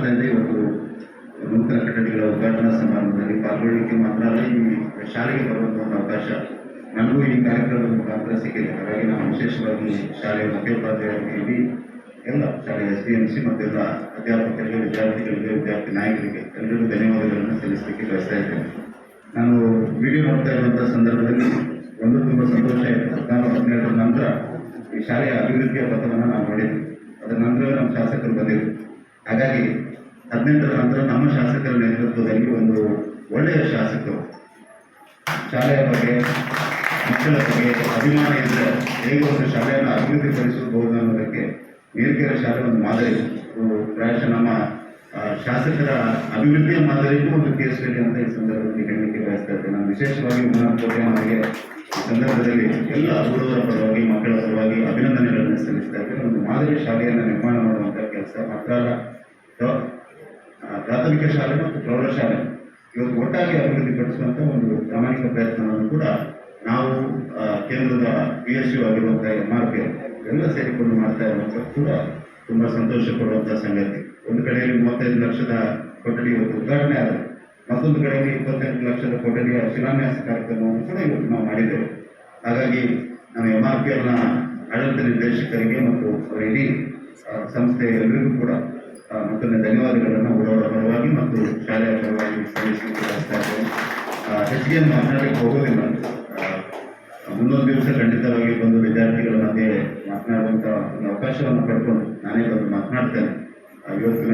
ಸಂಸ್ಥೆಯಿಂದ ಇವತ್ತು ನೂತನ ಕಟ್ಟಡಗಳ ಉದ್ಘಾಟನಾ ಸಮಾರಂಭದಲ್ಲಿ ಪಾಲ್ಗೊಳ್ಳಲಿಕ್ಕೆ ಮಾತ್ರ ಈ ಶಾಲೆಗೆ ಬರುವಂಥ ಒಂದು ಅವಕಾಶ ನನಗೂ ಈ ಕಾರ್ಯಕ್ರಮದ ಮುಖಾಂತರ ಸಿಕ್ಕಿದೆ. ಹಾಗಾಗಿ ನಾನು ವಿಶೇಷವಾಗಿ ಶಾಲೆಯ ಮುಖ್ಯೋಪಾಧ್ಯಾಯರಿಗೆ ಎಲ್ಲ ಶಾಲೆಯ SDMC ಮತ್ತೆಲ್ಲ ಅಧ್ಯಾಪಕರಿಗೆ, ವಿದ್ಯಾರ್ಥಿಗಳಿಗೆ, ವಿದ್ಯಾರ್ಥಿ ನಾಯಕರಿಗೆ ಎಲ್ಲರಿಗೂ ಧನ್ಯವಾದಗಳನ್ನು ಸಲ್ಲಿಸಲಿಕ್ಕೆ ಬಯಸ್ತಾ ಇದ್ದೇನೆ. ನಾನು ವಿಡಿಯೋ ನೋಡ್ತಾ ಇರುವಂಥ ಸಂದರ್ಭದಲ್ಲಿ ತುಂಬ ಸಂತೋಷ ಆಯಿತು. 17ರ ನಂತರ ಈ ಶಾಲೆಯ ಅಭಿವೃದ್ಧಿಯ ಪಥವನ್ನು ನಾವು ನೋಡಿದ್ವಿ. ಅದರ ನಂತರ ನಮ್ಮ ಶಾಸಕರು ಬಂದಿದ್ದರು. ಹಾಗಾಗಿ 18ರ ನಂತರ ನಮ್ಮ ಶಾಸಕರ ನೇತೃತ್ವದಲ್ಲಿ ಒಂದು ಒಳ್ಳೆಯ ಶಾಸಕರು ಶಾಲೆಯ ಬಗ್ಗೆ, ಮಕ್ಕಳ ಬಗ್ಗೆ ಅಭಿಮಾನ ಇದ್ದರೆ ಹೇಗೆ ಒಂದು ಶಾಲೆಯನ್ನು ಅಭಿವೃದ್ಧಿಪಡಿಸಬಹುದು ಅನ್ನೋದಕ್ಕೆ ನೀಲಕೆರೆ ಶಾಲೆ ಒಂದು ಮಾದರಿ. ಪ್ರಾಯಶಃ ನಮ್ಮ ಶಾಸಕರ ಅಭಿವೃದ್ಧಿಯ ಮಾದರಿಗೂ ಒಂದು ಕೇಸ್ ಸ್ಟಡಿ ಅಂತ ಈ ಸಂದರ್ಭದಲ್ಲಿ ಹೇಳಲಿಕ್ಕೆ ಬಯಸ್ತಾ ಇದ್ದೇನೆ. ನಾನು ವಿಶೇಷವಾಗಿ ಉನ್ನತ ಅವರಿಗೆ ಈ ಸಂದರ್ಭದಲ್ಲಿ ಎಲ್ಲ ಹುಡುಗರ ಪರವಾಗಿ, ಮಕ್ಕಳ ಪರವಾಗಿ ಅಭಿನಂದನೆಗಳನ್ನು ಸಲ್ಲಿಸ್ತಾ ಇದ್ದೇನೆ. ಒಂದು ಮಾದರಿ ಶಾಲೆಯನ್ನು ನಿರ್ಮಾಣ ಮಾಡುವಂಥ ಕೆಲಸ ಮಾತ್ರ ಅಲ್ಲ, ಪ್ರಾಥಮಿಕ ಶಾಲೆ ಮತ್ತು ಪ್ರೌಢಶಾಲೆ ಇವತ್ತು ಒಟ್ಟಾಗಿ ಅಭಿವೃದ್ಧಿಪಡಿಸುವಂಥ ಒಂದು ಪ್ರಾಮಾಣಿಕ ಪ್ರಯತ್ನವನ್ನು ಕೂಡ ನಾವು ಕೇಂದ್ರದ PSU ಆಗಿರುವಂಥ MRP ಎಲ್ಲ ಸೇರಿಕೊಂಡು ಮಾಡ್ತಾ ಇರುವಂಥ ಕೂಡ ತುಂಬ ಸಂತೋಷ ಪಡುವಂಥ ಸಂಗತಿ. ಒಂದು ಕಡೆಯಲ್ಲಿ 35 ಲಕ್ಷದ ಕೊಠಡಿ ಇವತ್ತು ಉದ್ಘಾಟನೆ ಆದರೆ, ಮತ್ತೊಂದು ಕಡೆಯಲ್ಲಿ 28 ಲಕ್ಷದ ಕೊಠಡಿಯ ಶಿಲಾನ್ಯಾಸ ಕಾರ್ಯಕ್ರಮವನ್ನು ಕೂಡ ಇವತ್ತು ನಾವು ಮಾಡಿದ್ದೇವೆ. ಹಾಗಾಗಿ ನಾವು MRPನ ಆಡಳಿತ ನಿರ್ದೇಶಕರಿಗೆ ಮತ್ತು ಅವರ ಇಡೀ ಸಂಸ್ಥೆಯ ಎಲ್ಲರಿಗೂ ಕೂಡ ಮತ್ತೊಮ್ಮೆ ಧನ್ಯವಾದಗಳನ್ನು ಅವರವರ ಪರವಾಗಿ ಮತ್ತು ಶಾಲೆಯ ಪರವಾಗಿ ಸಲ್ಲಿಸಲಿಕ್ಕೆ ಬಯಸ್ತಾ ಇದ್ದೇನೆ. ಹೆಚ್ಚಿಗೆ ಮಾತನಾಡಲಿಕ್ಕೆ ಹೋಗೋದಿಲ್ಲ. ಮುಂದೊಂದು ದಿವಸ ಖಂಡಿತವಾಗಿ ಬಂದು ವಿದ್ಯಾರ್ಥಿಗಳ ಮಧ್ಯೆ ಮಾತನಾಡುವಂಥ ಒಂದು ಅವಕಾಶವನ್ನು ಪಡ್ಕೊಂಡು ನಾನೇ ಬಂದು ಮಾತನಾಡ್ತೇನೆ. ಇವತ್ತು